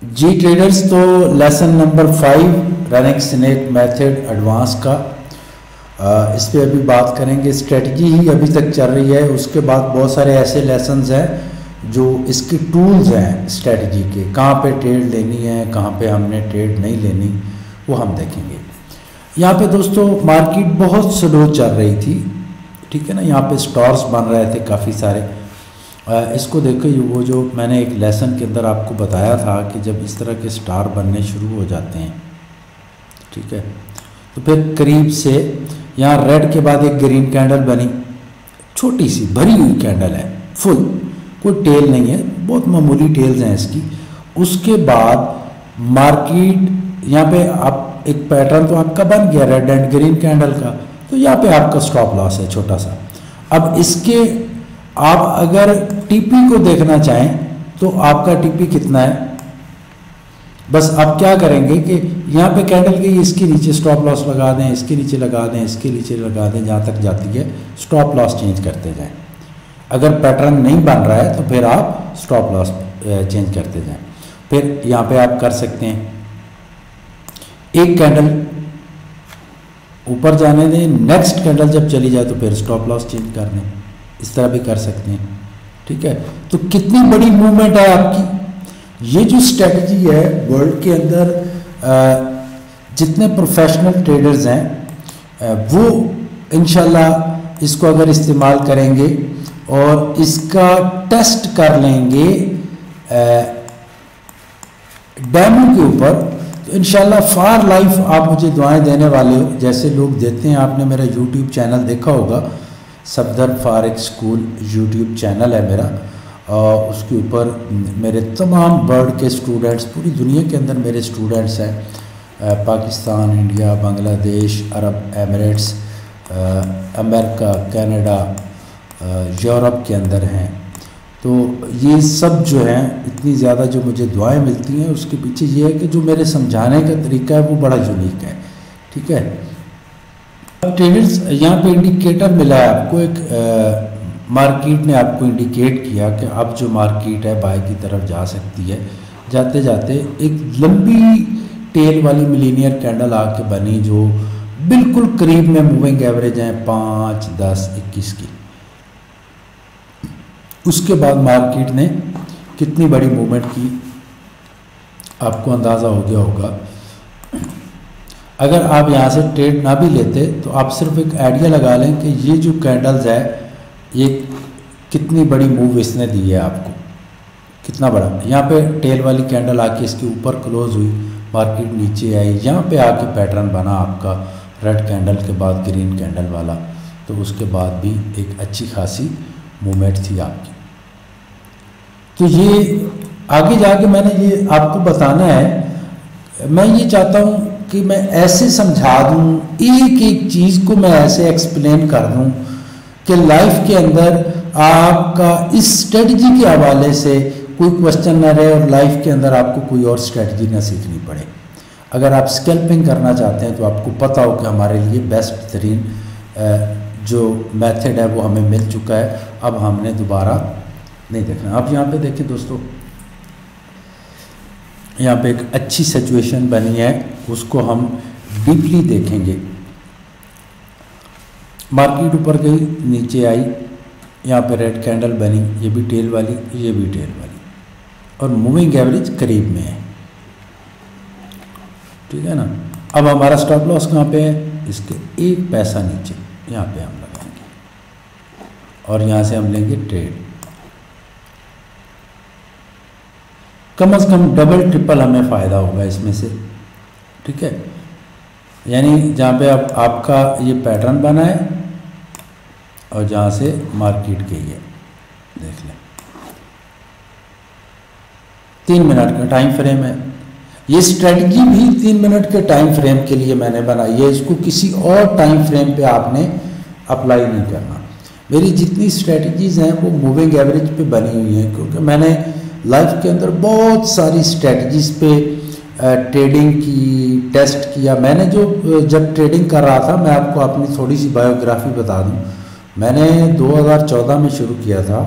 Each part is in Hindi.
जी ट्रेडर्स, तो lesson number 5 running snake method advance का इस पे अभी बात करेंगे। स्ट्रेटजी ही अभी तक चल रही है, उसके बाद बहुत सारे ऐसे लेसन्स हैं जो इसके टूल्स हैं स्ट्रेटजी के, कहाँ पे ट्रेड लेनी है, कहाँ पे हमने ट्रेड नहीं लेनी, वो हम देखेंगे। यहाँ पे दोस्तों मार्केट बहुत स्लो चल रही थी, ठीक है ना। यहाँ पे स्टॉर्स बन रहे थे काफ़ी सारे। इसको देखो, वो जो मैंने एक लेसन के अंदर आपको बताया था कि जब इस तरह के स्टार बनने शुरू हो जाते हैं, ठीक है, तो फिर करीब से यहाँ रेड के बाद एक ग्रीन कैंडल बनी, छोटी सी भरी हुई कैंडल है, फुल, कोई टेल नहीं है, बहुत मामूली टेल्स हैं इसकी। उसके बाद मार्केट यहाँ पे आप एक पैटर्न तो आपका बन गया रेड एंड ग्रीन कैंडल का, तो यहाँ पे आपका स्टॉप लॉस है छोटा सा। अब इसके आप अगर टीपी को देखना चाहें तो आपका टीपी कितना है, बस आप क्या करेंगे कि यहाँ पे कैंडल के इसके नीचे स्टॉप लॉस लगा दें, इसके नीचे लगा दें, इसके नीचे लगा दें, जहाँ तक जाती है स्टॉप लॉस चेंज करते जाएं। अगर पैटर्न नहीं बन रहा है तो फिर आप स्टॉप लॉस चेंज करते जाएं। फिर यहाँ पे आप कर सकते हैं एक कैंडल ऊपर जाने दें, नेक्स्ट कैंडल जब चली जाए तो फिर स्टॉप लॉस चेंज कर दें, इस तरह भी कर सकते हैं, ठीक है। तो कितनी बड़ी मूवमेंट है आपकी। ये जो स्ट्रेटजी है वर्ल्ड के अंदर जितने प्रोफेशनल ट्रेडर्स हैं वो इंशाल्लाह इसको अगर इस्तेमाल करेंगे और इसका टेस्ट कर लेंगे डेमो के ऊपर, तो इंशाल्लाह फार लाइफ आप मुझे दुआएं देने वाले हो, जैसे लोग देते हैं। आपने मेरा यूट्यूब चैनल देखा होगा, सफदर फारिक स्कूल यूट्यूब चैनल है मेरा, और उसके ऊपर मेरे तमाम वर्ल्ड के स्टूडेंट्स, पूरी दुनिया के अंदर मेरे स्टूडेंट्स हैं, Pakistan, India, Bangladesh, Arab Emirates, America, Canada, Europe के अंदर हैं। तो ये सब जो हैं, इतनी ज़्यादा जो मुझे दुआएं मिलती हैं, उसके पीछे ये है कि जो मेरे समझाने का तरीका है वो बड़ा यूनिक है, ठीक है। ट्रेडर्स, यहाँ पे इंडिकेटर मिला है आपको, एक मार्केट ने आपको इंडिकेट किया कि अब जो मार्केट है बाय की तरफ जा सकती है। जाते जाते एक लंबी टेल वाली मिलीनियर कैंडल आके बनी जो बिल्कुल करीब में मूविंग एवरेज है 5, 10, 21 की। उसके बाद मार्केट ने कितनी बड़ी मूवमेंट की आपको अंदाज़ा हो गया होगा। अगर आप यहाँ से ट्रेड ना भी लेते तो आप सिर्फ एक आइडिया लगा लें कि ये जो कैंडल्स है ये कितनी बड़ी मूव इसने दी है आपको, कितना बड़ा। यहाँ पे टेल वाली कैंडल आके इसके ऊपर क्लोज हुई, मार्केट नीचे आई, यहाँ पे आके पैटर्न बना आपका रेड कैंडल के बाद ग्रीन कैंडल वाला, तो उसके बाद भी एक अच्छी खासी मूवमेंट थी आपकी। तो ये आगे जाके मैंने ये आपको बताना है। मैं ये चाहता हूँ कि मैं ऐसे समझा दूँ, एक एक चीज़ को मैं ऐसे एक्सप्लेन कर दूँ कि लाइफ के अंदर आपका इस स्ट्रेटजी के हवाले से कोई क्वेश्चन ना रहे और लाइफ के अंदर आपको कोई और स्ट्रेटजी ना सीखनी पड़े। अगर आप स्कैल्पिंग करना चाहते हैं तो आपको पता हो कि हमारे लिए बेस्ट तरीन जो मेथड है वो हमें मिल चुका है, अब हमने दोबारा नहीं देखना। अब यहाँ पे देखिए दोस्तों, यहाँ पे एक अच्छी सिचुएशन बनी है, उसको हम डीपली देखेंगे। मार्केट ऊपर गई, नीचे आई, यहाँ पे रेड कैंडल बनी, ये भी टेल वाली, ये भी टेल वाली, और मूविंग एवरेज करीब में है, ठीक है ना। अब हमारा स्टॉप लॉस कहाँ पे है, इसके एक पैसा नीचे, यहाँ पे हम लगाएंगे और यहाँ से हम लेंगे ट्रेड। कम से कम डबल ट्रिपल हमें फ़ायदा होगा इसमें से, ठीक है। यानी जहाँ पे आपका ये पैटर्न बना है और जहाँ से मार्केट गई है, देख लें 3 मिनट का टाइम फ्रेम है। ये स्ट्रेटजी भी 3 मिनट के टाइम फ्रेम के लिए मैंने बनाई है, इसको किसी और टाइम फ्रेम पे आपने अप्लाई नहीं करना। मेरी जितनी स्ट्रेटजीज़ हैं वो मूविंग एवरेज पे बनी हुई हैं, क्योंकि मैंने लाइफ के अंदर बहुत सारी स्ट्रेटजीज़ पे ट्रेडिंग की, टेस्ट किया। मैंने जो जब ट्रेडिंग कर रहा था, मैं आपको अपनी थोड़ी सी बायोग्राफी बता दूं। मैंने 2014 में शुरू किया था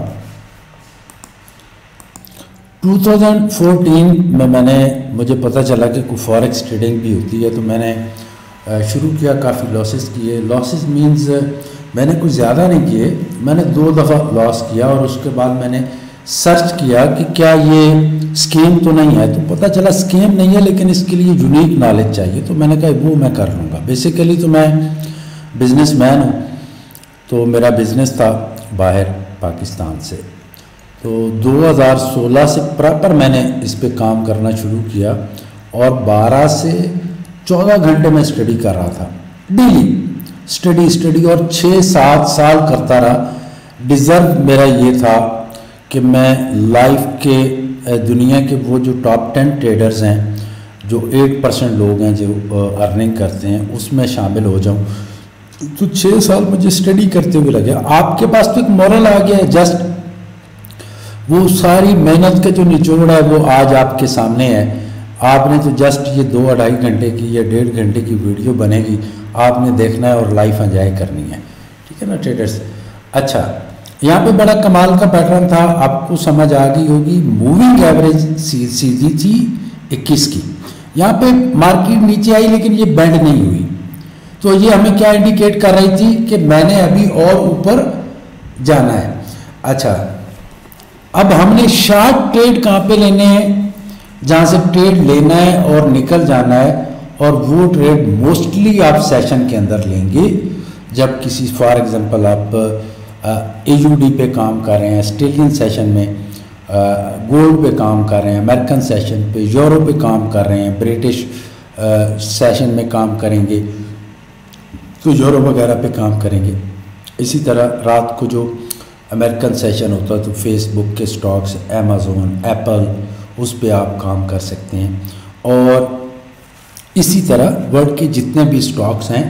2014 में मुझे पता चला कि कोई फॉरेक्स ट्रेडिंग भी होती है, तो मैंने शुरू किया। काफ़ी लॉसेस किए। लॉसेस मींस मैंने कुछ ज़्यादा नहीं किए, मैंने 2 दफ़ा लॉस किया और उसके बाद मैंने सर्च किया कि क्या ये स्कीम तो नहीं है, तो पता चला स्कीम नहीं है, लेकिन इसके लिए यूनिक नॉलेज चाहिए। तो मैंने कहा वो मैं कर लूँगा। बेसिकली तो मैं बिजनेसमैन हूँ, तो मेरा बिज़नेस था बाहर पाकिस्तान से। तो 2016 से प्रॉपर मैंने इस पे काम करना शुरू किया और 12 से 14 घंटे में स्टडी कर रहा था डेली। स्टडी और 6-7 साल करता रहा। डिज़र्व मेरा ये था कि मैं लाइफ के दुनिया के वो जो टॉप 10 ट्रेडर्स हैं, जो 8% लोग हैं जो अर्निंग करते हैं, उसमें शामिल हो जाऊं। तो 6 साल मुझे स्टडी करते हुए लगे। आपके पास तो एक मॉरल आ गया है, जस्ट वो सारी मेहनत के जो निचोड़ है वो आज आपके सामने है। आपने तो जस्ट ये 2-2.5 घंटे की या 1.5 घंटे की वीडियो बनेगी, आपने देखना है और लाइफ एंजॉय करनी है। ठीक है ना ट्रेडर्स। अच्छा, यहाँ पे बड़ा कमाल का पैटर्न था, आपको समझ आ गई होगी। मूविंग एवरेज सीधी थी 21 की। यहाँ पे मार्केट नीचे आई लेकिन ये बेंड नहीं हुई, तो ये हमें क्या इंडिकेट कर रही थी कि मैंने अभी और ऊपर जाना है। अच्छा, अब हमने शार्ट ट्रेड कहाँ पे लेने हैं, जहाँ से ट्रेड लेना है और निकल जाना है, और वो ट्रेड मोस्टली आप सेशन के अंदर लेंगे जब किसी, फॉर एग्जांपल आप AUD पे काम कर रहे हैं, ऑस्ट्रेलियन सेशन में गोल्ड पे काम कर रहे हैं, अमेरिकन सेशन पे, यूरो पे काम कर रहे हैं, ब्रिटिश सेशन में काम करेंगे तो यूरो वगैरह पे काम करेंगे। इसी तरह रात को जो अमेरिकन सेशन होता है तो फेसबुक के स्टॉक्स, अमेज़न, एप्पल, उस पे आप काम कर सकते हैं। और इसी तरह वर्ल्ड के जितने भी स्टॉक्स हैं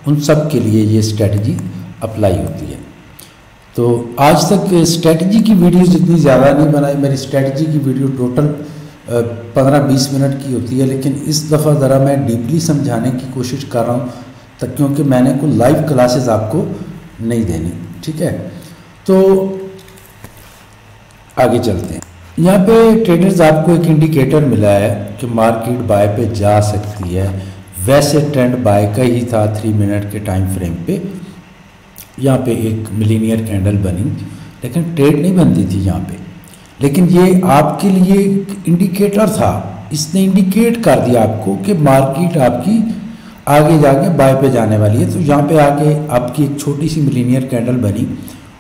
उन सब के लिए ये स्ट्रेटजी अप्लाई होती है। तो आज तक स्ट्रेटजी की वीडियो जितनी ज़्यादा नहीं बनाई। मेरी स्ट्रेटजी की वीडियो टोटल 15-20 मिनट की होती है, लेकिन इस दफ़ा ज़रा मैं डीपली समझाने की कोशिश कर रहा हूँ, तक क्योंकि मैंने कोई लाइव क्लासेस आपको नहीं देनी। ठीक है, तो आगे चलते हैं। यहाँ पे ट्रेडर्स आपको एक इंडिकेटर मिला है कि मार्केट बाय पे जा सकती है। वैसे ट्रेंड बाय का ही था 3 मिनट के टाइम फ्रेम पे। यहाँ पे एक मिलीनियर कैंडल बनी, लेकिन ट्रेड नहीं बनती थी यहाँ पे। लेकिन ये आपके लिए इंडिकेटर था, इसने इंडिकेट कर दिया आपको कि मार्केट आपकी आगे जाके बाय पे जाने वाली है। तो यहाँ पे आगे आपकी एक छोटी सी मिलीनियर कैंडल बनी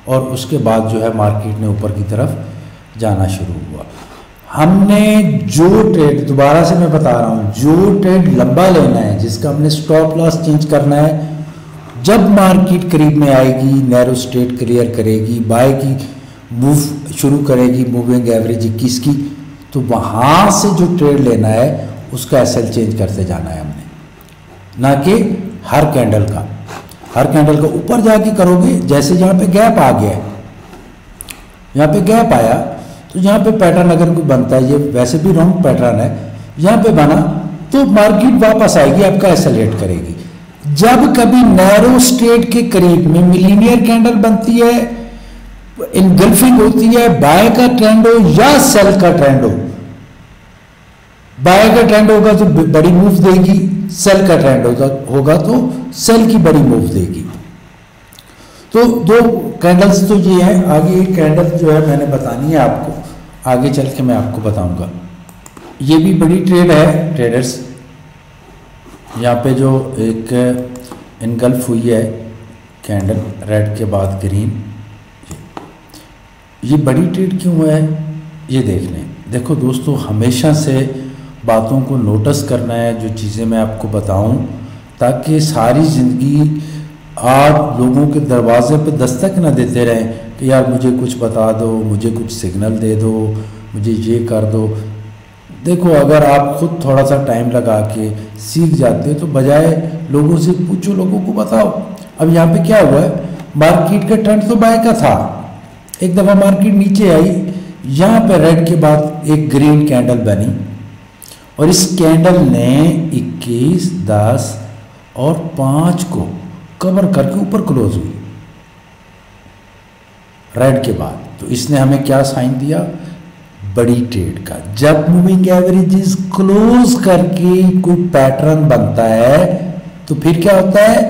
और उसके बाद जो है मार्केट ने ऊपर की तरफ जाना शुरू हुआ। हमने जो ट्रेड, दोबारा से मैं बता रहा हूँ, जो ट्रेड लंबा लेना है, जिसका हमने स्टॉप लॉस चेंज करना है, जब मार्केट करीब में आएगी, नैरो स्टेट क्लियर करेगी, बाय की मूव शुरू करेगी, मूविंग एवरेज 21 की, तो वहाँ से जो ट्रेड लेना है उसका एसएल चेंज करते जाना है हमने, ना कि हर कैंडल का। हर कैंडल का ऊपर जाके करोगे। जैसे यहाँ पे गैप आ गया, यहाँ पे गैप आया, तो यहाँ पे पैटर्न अगर कोई बनता है, ये वैसे भी रॉन्ग पैटर्न है, यहाँ पे बना तो मार्केट वापस आएगी, आपका एसेलेट करेगी। जब कभी नैरो स्टेट के करीब में मिलीनियर कैंडल बनती है, इनगल्फिंग होती है, बाय का ट्रेंड हो या सेल का ट्रेंड हो, बाय का ट्रेंड होगा तो बड़ी मूव देगी, सेल का ट्रेंड होगा तो सेल की बड़ी मूव देगी। तो 2 कैंडल्स तो ये हैं। आगे एक कैंडल जो है मैंने बतानी है आपको, आगे चल के मैं आपको बताऊंगा। ये भी बड़ी ट्रेड है ट्रेडर्स। यहाँ पे जो एक इनगल्फ हुई है कैंडल, रेड के बाद ग्रीन, ये बड़ी ट्रेड क्यों है ये देख लें। देखो दोस्तों, हमेशा से बातों को नोटिस करना है, जो चीज़ें मैं आपको बताऊं, ताकि सारी ज़िंदगी आप लोगों के दरवाजे पे दस्तक न देते रहें कि यार मुझे कुछ बता दो, मुझे कुछ सिग्नल दे दो, मुझे ये कर दो। देखो, अगर आप खुद थोड़ा सा टाइम लगा के सीख जाते हो तो बजाय लोगों से पूछो, लोगों को बताओ। अब यहाँ पे क्या हुआ है, मार्केट का ट्रेंड तो बाय का था, एक दफ़ा मार्केट नीचे आई, यहाँ पे रेड के बाद एक ग्रीन कैंडल बनी और इस कैंडल ने 21, 10 और 5 को कवर करके ऊपर क्लोज हुई रेड के बाद। तो इसने हमें क्या साइन दिया, बड़ी ट्रेड का। जब मूविंग एवरेजेस क्लोज करके कोई पैटर्न बनता है तो फिर क्या होता है,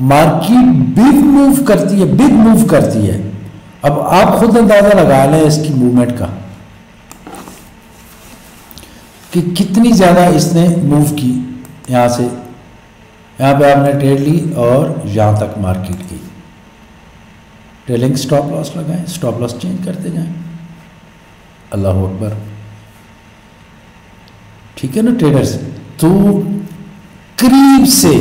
मार्केट बिग मूव करती है, बिग मूव करती है। अब आप खुद अंदाजा लगा लें इसकी मूवमेंट का कि कितनी ज्यादा इसने मूव की। यहां से यहां पे आपने ट्रेड ली और यहां तक मार्केट की। ट्रेलिंग स्टॉप लॉस लगाएं, स्टॉप लॉस चेंज करते जाएं। अल्लाह अकबर, ठीक है ना ट्रेडर्स। तो करीब से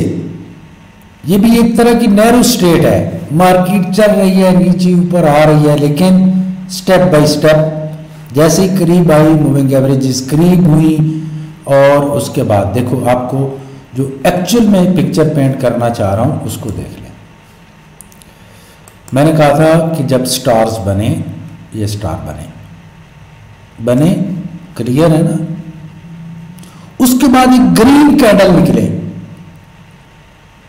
ये भी एक तरह की नैरो स्टेट है, मार्केट चल रही है, नीचे ऊपर आ रही है, लेकिन स्टेप बाय स्टेप जैसे ही करीब आई मूविंग एवरेजेस करीब हुई और उसके बाद देखो आपको जो एक्चुअल में पिक्चर पेंट करना चाह रहा हूं उसको देख लें। मैंने कहा था कि जब स्टार्स बने, ये स्टार बने क्लियर है ना, उसके बाद एक ग्रीन कैंडल निकले,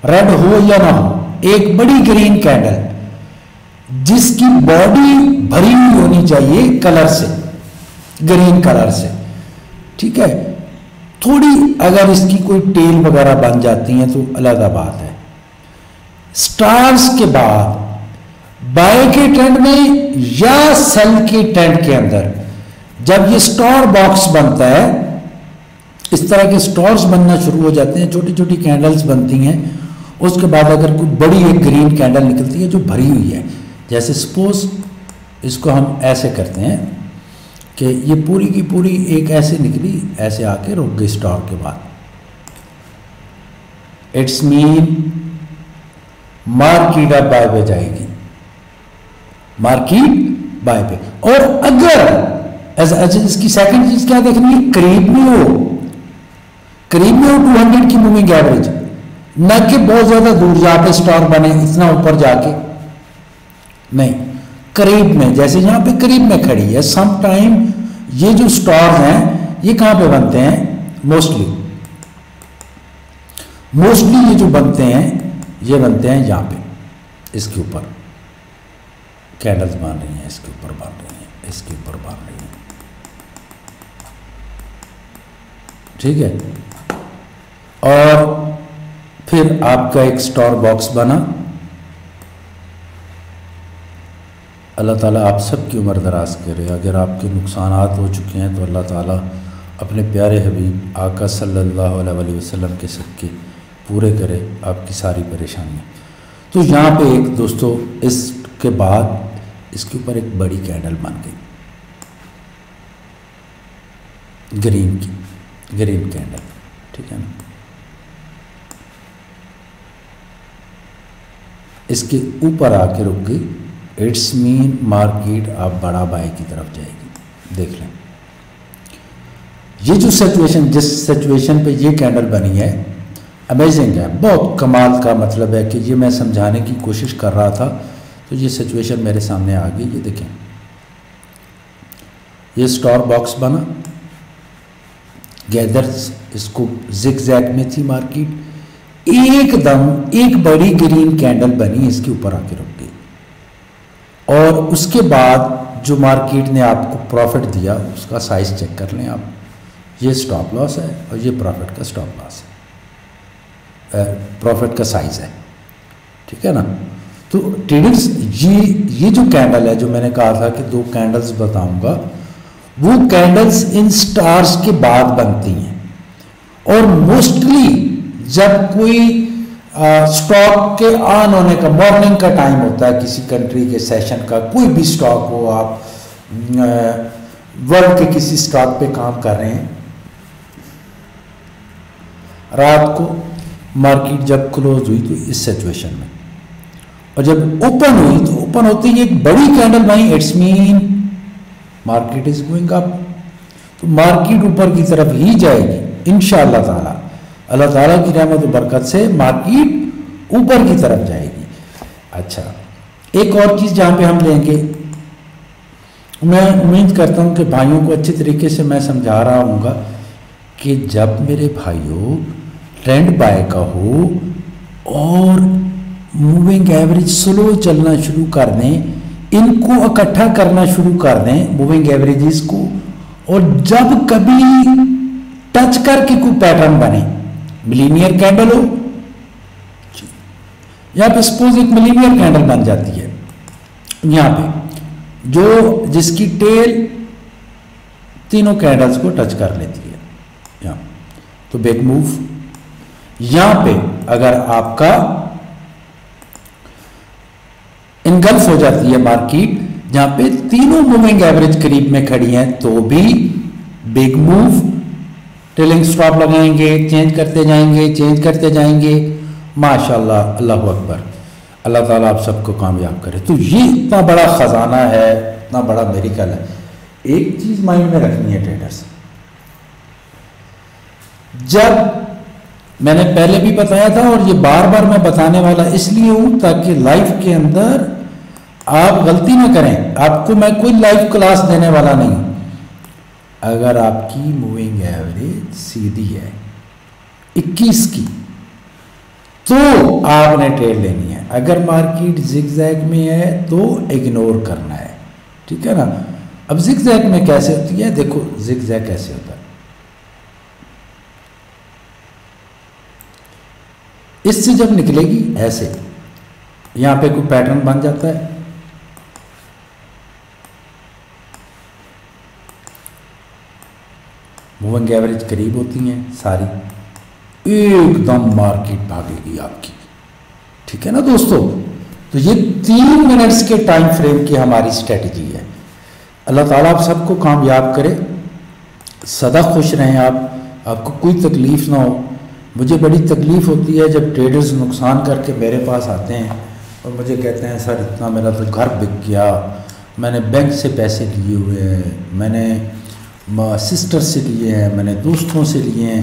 रेड हो या ना हो, एक बड़ी ग्रीन कैंडल जिसकी बॉडी भरी हुई होनी चाहिए कलर से, ग्रीन कलर से, ठीक है। थोड़ी अगर इसकी कोई टेल वगैरह बन जाती है तो अलग बात है। स्टार्स के बाद बाय के ट्रेंड में या सेल के ट्रेंड के अंदर जब ये स्टार बॉक्स बनता है, इस तरह के स्टार्स बनना शुरू हो जाते हैं, छोटी छोटी कैंडल्स बनती हैं, उसके बाद अगर कोई बड़ी एक ग्रीन कैंडल निकलती है जो भरी हुई है, जैसे सपोज इसको हम ऐसे करते हैं कि ये पूरी की पूरी एक ऐसे निकली, ऐसे आके रुक गई स्टार के बाद, इट्स मीन मार्केट अब बाय पे जाएगी, मार्केट बाय पे। और अगर इसकी सेकंड चीज क्या देखनी है, करीब में हो 200 की मूविंग एवरेज, न कि बहुत ज्यादा दूर जाके स्टार बने, इतना ऊपर जाके नहीं, करीब में, जैसे यहां पे करीब में खड़ी है। सम टाइम ये जो स्टार्स हैं ये कहां पे बनते हैं, मोस्टली ये जो बनते हैं ये बनते हैं यहां पे, इसके ऊपर कैंडल्स बन रही हैं, इसके ऊपर बन रही हैं, इसके ऊपर बन रही हैं, ठीक है। और फिर आपका एक स्टार बॉक्स बना। अल्लाह ताला आप सबकी उम्र दराज करे। अगर आपके नुकसानात हो चुके हैं तो अल्लाह ताला अपने प्यारे हबीब आका सल्लल्लाहु अलैहि वसल्लम के सदके पूरे करे आपकी सारी परेशानियाँ। तो यहाँ पे एक दोस्तों इसके बाद इसके ऊपर एक बड़ी कैंडल बन गई, ग्रीन कैंडल, ठीक है ना। इसके ऊपर आके रुक गई, इट्स मीन मार्केट आप बड़ा बाय की तरफ जाएगी। देख लें ये जो सिचुएशन, जिस सिचुएशन पे ये कैंडल बनी है, अमेजिंग है, बहुत कमाल का। मतलब है कि ये मैं समझाने की कोशिश कर रहा था तो ये सिचुएशन मेरे सामने आ गई। ये देखें, ये स्टार बॉक्स बना, गैदर्स इसको जिगजैग में थी मार्केट, एकदम एक बड़ी ग्रीन कैंडल बनी, इसके ऊपर आके रुक गई। और उसके बाद जो मार्केट ने आपको प्रॉफिट दिया उसका साइज चेक कर लें आप, ये स्टॉप लॉस है और ये प्रॉफिट का स्टॉप लॉस है, प्रॉफिट का साइज है, ठीक है ना। तो ट्रेडर्स ये जो कैंडल है, जो मैंने कहा था कि 2 कैंडल्स बताऊंगा, वो कैंडल्स इन स्टार्स के बाद बनती हैं। और मोस्टली जब कोई स्टॉक के ऑन होने का मॉर्निंग का टाइम होता है, किसी कंट्री के सेशन का, कोई भी स्टॉक हो, आप वर्ल्ड के किसी स्टॉक पे काम कर रहे हैं, रात को मार्केट जब क्लोज हुई तो इस सिचुएशन में, और जब ओपन हुई तो ओपन होते ही एक बड़ी कैंडल बनी, it's mean market is going up. तो मार्केट ऊपर की तरफ ही जाएगी इंशाअल्लाह ताला। अल्लाह ताला की रहमत और बरकत से मार्केट ऊपर की तरफ जाएगी। अच्छा, एक और चीज जहां पे हम लेंगे, मैं उम्मीद करता हूं कि भाइयों को अच्छे तरीके से मैं समझा रहा हूँगा कि जब मेरे भाइयों ट्रेंड बाय का हो और मूविंग एवरेज स्लो चलना शुरू कर दें, इनको इकट्ठा करना शुरू कर दें मूविंग एवरेजेस को, और जब कभी टच करके कोई पैटर्न बने, मिलीनियर कैंडल हो या पे सपोज एक मिलीनियर कैंडल बन जाती है यहां पे, जो जिसकी टेल तीनों कैंडल्स को टच कर लेती है यहां, तो बिग मूव। यहां पे अगर आपका इनगल्फ हो जाती है मार्केट, जहां पे तीनों मूविंग एवरेज करीब में खड़ी हैं, तो भी बिग मूव। ट्रेलिंग स्टॉप लगाएंगे, चेंज करते जाएंगे, माशाल्लाह, अल्लाह अकबर, अल्लाह ताला आप सबको कामयाब करे। तो ये इतना बड़ा खजाना है, इतना बड़ा मेरिकल है। एक चीज माइंड में रखनी है ट्रेडर्स, जब मैंने पहले भी बताया था और ये बार बार मैं बताने वाला इसलिए हूं ताकि लाइफ के अंदर आप गलती ना करें। आपको मैं कोई लाइव क्लास देने वाला नहीं। अगर आपकी मूविंग एवरेज सीधी है 21 की, तो आपने ट्रेड लेनी है। अगर मार्केट जिगजैग में है तो इग्नोर करना है, ठीक है ना। अब जिगजैग में कैसे होती है, देखो जिगजैग कैसे होता है। इससे जब निकलेगी ऐसे, यहां पे कोई पैटर्न बन जाता है, मूविंग एवरेज करीब होती हैं सारी, एकदम मार्केट भागेगी आपकी, ठीक है ना दोस्तों। तो ये 3 मिनट्स के टाइम फ्रेम की हमारी स्ट्रेटजी है। अल्लाह ताला आप सबको कामयाब करे, सदा खुश रहें आप, आपको कोई तकलीफ ना हो। मुझे बड़ी तकलीफ होती है जब ट्रेडर्स नुकसान करके मेरे पास आते हैं और मुझे कहते हैं सर इतना मेरा तो घर बिक गया, मैंने बैंक से पैसे लिए हुए हैं, मैंने सिस्टर से लिए हैं, मैंने दोस्तों से लिए हैं,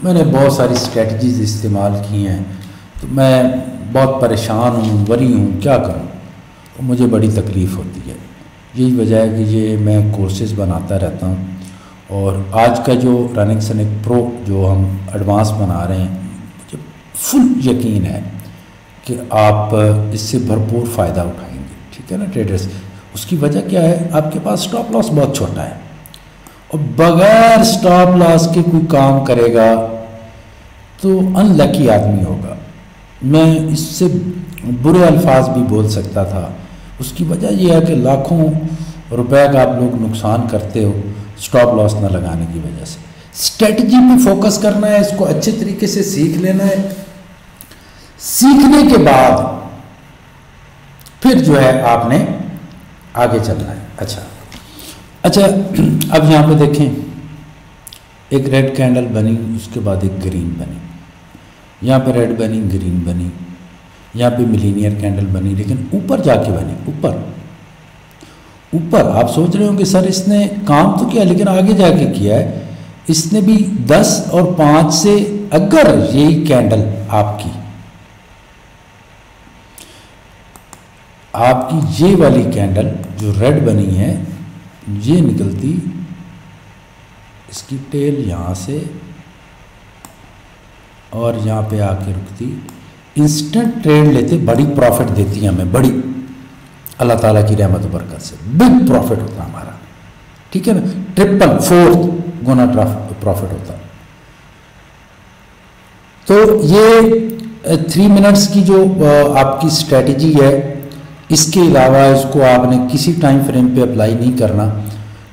मैंने बहुत सारी स्ट्रेटजीज इस्तेमाल की हैं, तो मैं बहुत परेशान हूँ, वरी हूँ, क्या करूँ। तो मुझे बड़ी तकलीफ़ होती है। यही वजह है कि ये मैं कोर्सेज़ बनाता रहता हूँ। और आज का जो रनिंग सनेक प्रो जो हम एडवांस बना रहे हैं, मुझे फुल यकीन है कि आप इससे भरपूर फ़ायदा उठाएंगे, ठीक है ना ट्रेडर्स। उसकी वजह क्या है, आपके पास स्टॉप लॉस बहुत छोटा है और बगैर स्टॉप लॉस के कोई काम करेगा तो अनलकी आदमी होगा। मैं इससे बुरे अल्फाज भी बोल सकता था। उसकी वजह यह है कि लाखों रुपए का आप लोग नुकसान करते हो स्टॉप लॉस ना लगाने की वजह से। स्ट्रेटजी पे फोकस करना है, इसको अच्छे तरीके से सीख लेना है। सीखने के बाद फिर जो है आपने आगे चलना है। अच्छा, अब यहाँ पे देखें, एक रेड कैंडल बनी, उसके बाद एक ग्रीन बनी, यहाँ पे रेड बनी, ग्रीन बनी, यहाँ पे मिलीनियर कैंडल बनी, लेकिन ऊपर जाके बनी, ऊपर आप सोच रहे होंगे सर इसने काम तो किया लेकिन आगे जाके किया है। इसने भी 10 और 5 से, अगर यही कैंडल आपकी ये वाली कैंडल जो रेड बनी है, ये निकलती, इसकी टेल यहाँ से और यहाँ पे आके रुकती, इंस्टेंट ट्रेड लेते, बड़ी प्रॉफिट देती है हमें, बड़ी, अल्लाह ताला की रहमत और बरकत से बिग प्रॉफिट होता हमारा, ठीक है ना। 3/4 गुना प्रॉफिट होता। तो ये 3 मिनट्स की जो आपकी स्ट्रेटजी है, इसके अलावा इसको आपने किसी टाइम फ्रेम पे अप्लाई नहीं करना,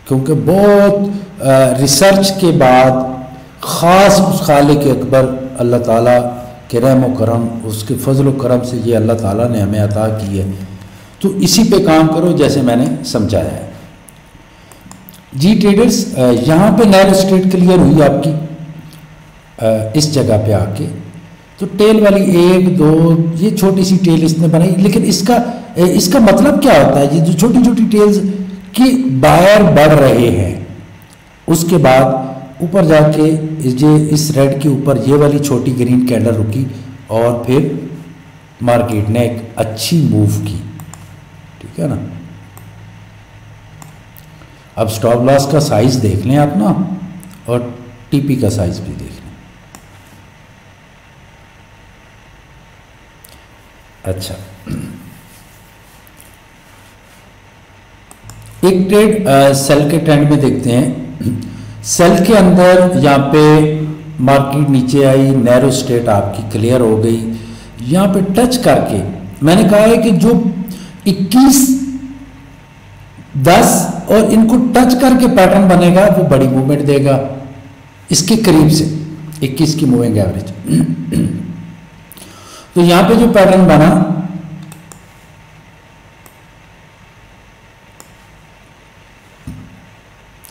क्योंकि बहुत रिसर्च के बाद ख़ास उस खालिक अकबर अल्लाह ताला के रहम करम, उसके फजल करम से ये अल्लाह ताला ने हमें अता की है। तो इसी पे काम करो जैसे मैंने समझाया है। जी ट्रेडर्स, यहाँ पे नैरो स्ट्रेट क्लियर हुई आपकी, इस जगह पे आके तो टेल वाली 1 2 ये छोटी सी टेल इसने बनाई, लेकिन इसका मतलब क्या होता है, ये जो छोटी छोटी टेल्स की बायर बढ़ रहे हैं, उसके बाद ऊपर जाके इस रेड के ऊपर ये वाली छोटी ग्रीन कैंडल रुकी और फिर मार्केट ने एक अच्छी मूव की, ठीक है ना। अब स्टॉप लॉस का साइज देख लें आप ना, और टीपी का साइज भी देख लें। अच्छा, एक ट्रेड सेल के ट्रेंड में देखते हैं। सेल के अंदर यहाँ पे मार्केट नीचे आई, नैरो स्टेट आपकी क्लियर हो गई। यहाँ पे टच करके मैंने कहा है कि जो 21, 10 और इनको टच करके पैटर्न बनेगा वो बड़ी मूवमेंट देगा इसके करीब से 21 की मूविंग एवरेज। तो यहां पे जो पैटर्न बना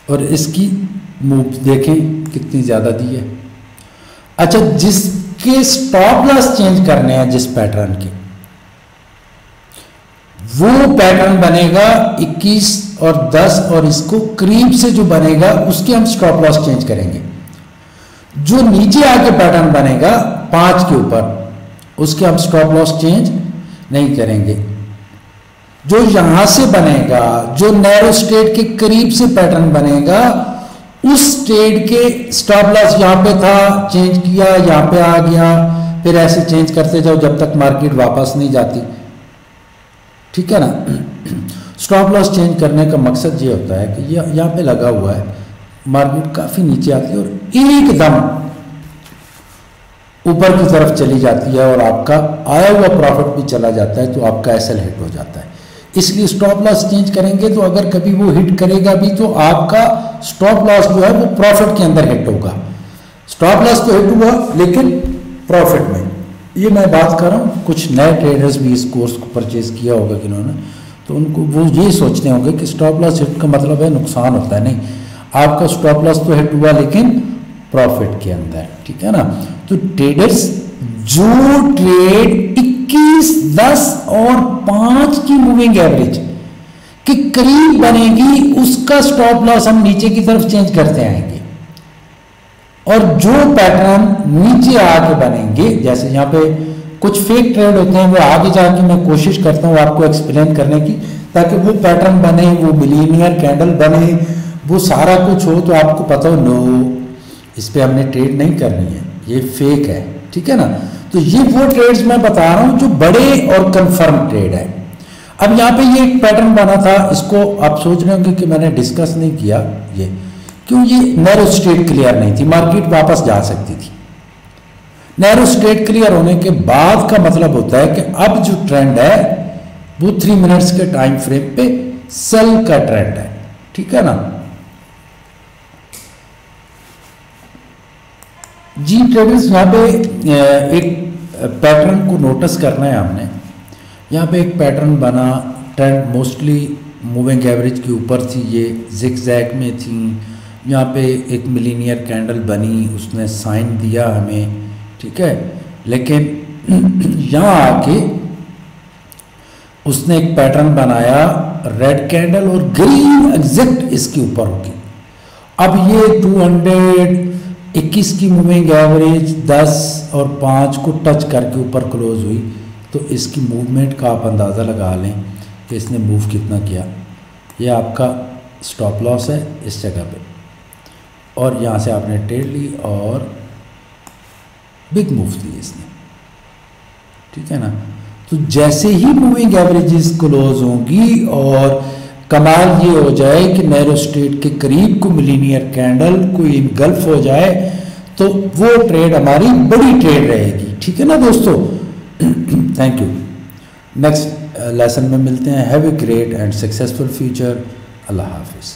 और इसकी मूव देखें कितनी ज्यादा दी है। अच्छा, जिसके स्टॉप लॉस चेंज करने हैं जिस पैटर्न के, वो पैटर्न बनेगा 21 और 10 और इसको करीब से जो बनेगा उसके हम स्टॉप लॉस चेंज करेंगे। जो नीचे आके पैटर्न बनेगा 5 के ऊपर उसके हम स्टॉप लॉस चेंज नहीं करेंगे। जो यहां से बनेगा, जो नैरो स्टेट के करीब से पैटर्न बनेगा, उस स्टेट के स्टॉप लॉस यहां पे था, चेंज किया, यहां पे आ गया, फिर ऐसे चेंज करते जाओ जब तक मार्केट वापस नहीं जाती। ठीक है ना। स्टॉप लॉस चेंज करने का मकसद ये होता है कि यहाँ पे लगा हुआ है, मार्केट काफी नीचे आती है और एकदम ऊपर की तरफ चली जाती है और आपका आया हुआ प्रॉफिट भी चला जाता है, तो आपका एसएल हिट हो जाता है। इसलिए स्टॉप लॉस चेंज करेंगे तो अगर कभी वो हिट करेगा भी तो आपका स्टॉप लॉस जो है वो प्रॉफिट के अंदर हिट होगा। स्टॉप लॉस तो हिट हुआ लेकिन प्रॉफिट में। ये मैं बात कर रहा हूँ, कुछ नए ट्रेडर्स भी इस कोर्स को परचेज किया होगा किन्होंने, तो उनको वो ये सोचते होंगे कि स्टॉप लॉस हिट का मतलब है नुकसान होता है। नहीं, आपका स्टॉप लॉस तो हिट हुआ लेकिन प्रॉफिट के अंदर। ठीक है ना। तो ट्रेडर्स जो ट्रेड 21, 10 और 5 की मूविंग एवरेज के करीब बनेगी उसका स्टॉप लॉस हम नीचे की तरफ चेंज करते आएंगे, और जो पैटर्न नीचे आके बनेंगे, जैसे यहाँ पे कुछ फेक ट्रेड होते हैं, वो आगे जाके मैं कोशिश करता हूँ आपको एक्सप्लेन करने की, ताकि वो पैटर्न बने, वो बिलीनियर कैंडल बने, वो सारा कुछ हो तो आपको पता हो नो इस पे हमने ट्रेड नहीं करनी है, ये फेक है। ठीक है ना। तो ये वो ट्रेड्स मैं बता रहा हूं जो बड़े और कंफर्म ट्रेड है। अब यहाँ पे ये एक पैटर्न बना था, इसको आप सोच रहे होंगे कि मैंने डिस्कस नहीं किया, ये क्यों, ये नैरो स्टेट क्लियर नहीं थी, मार्केट वापस जा सकती थी। नैरो स्टेट क्लियर होने के बाद का मतलब होता है कि अब जो ट्रेंड है वो 3 मिनट्स के टाइम फ्रेम पे सेल का ट्रेंड है। ठीक है ना। जी ट्रेडर्स, यहाँ पे एक पैटर्न को नोटिस करना है हमने। यहाँ पे एक पैटर्न बना, ट्रेंड मोस्टली मूविंग एवरेज के ऊपर थी, ये जिगजैग में थी। यहाँ पे एक मिलीनियर कैंडल बनी, उसने साइन दिया हमें। ठीक है, लेकिन यहाँ आके उसने एक पैटर्न बनाया रेड कैंडल और ग्रीन एग्जैक्ट इसके ऊपर होगी। अब ये 221 की मूविंग एवरेज 10 और 5 को टच करके ऊपर क्लोज हुई, तो इसकी मूवमेंट का आप अंदाज़ा लगा लें कि इसने मूव कितना किया। ये आपका स्टॉप लॉस है इस जगह पे, और यहाँ से आपने ट्रेड ली और बिग मूव दी इसने। ठीक है ना। तो जैसे ही मूविंग एवरेजेस क्लोज होंगी और कमाल ये हो जाए कि नैरो स्टेट के करीब को मिलीनियर कैंडल कोई इनगल्फ हो जाए, तो वो ट्रेड हमारी बड़ी ट्रेड रहेगी। ठीक है ना दोस्तों। Thank you. नेक्स्ट लेसन में मिलते हैं। Have a great and successful future. अल्लाह हाफिज़।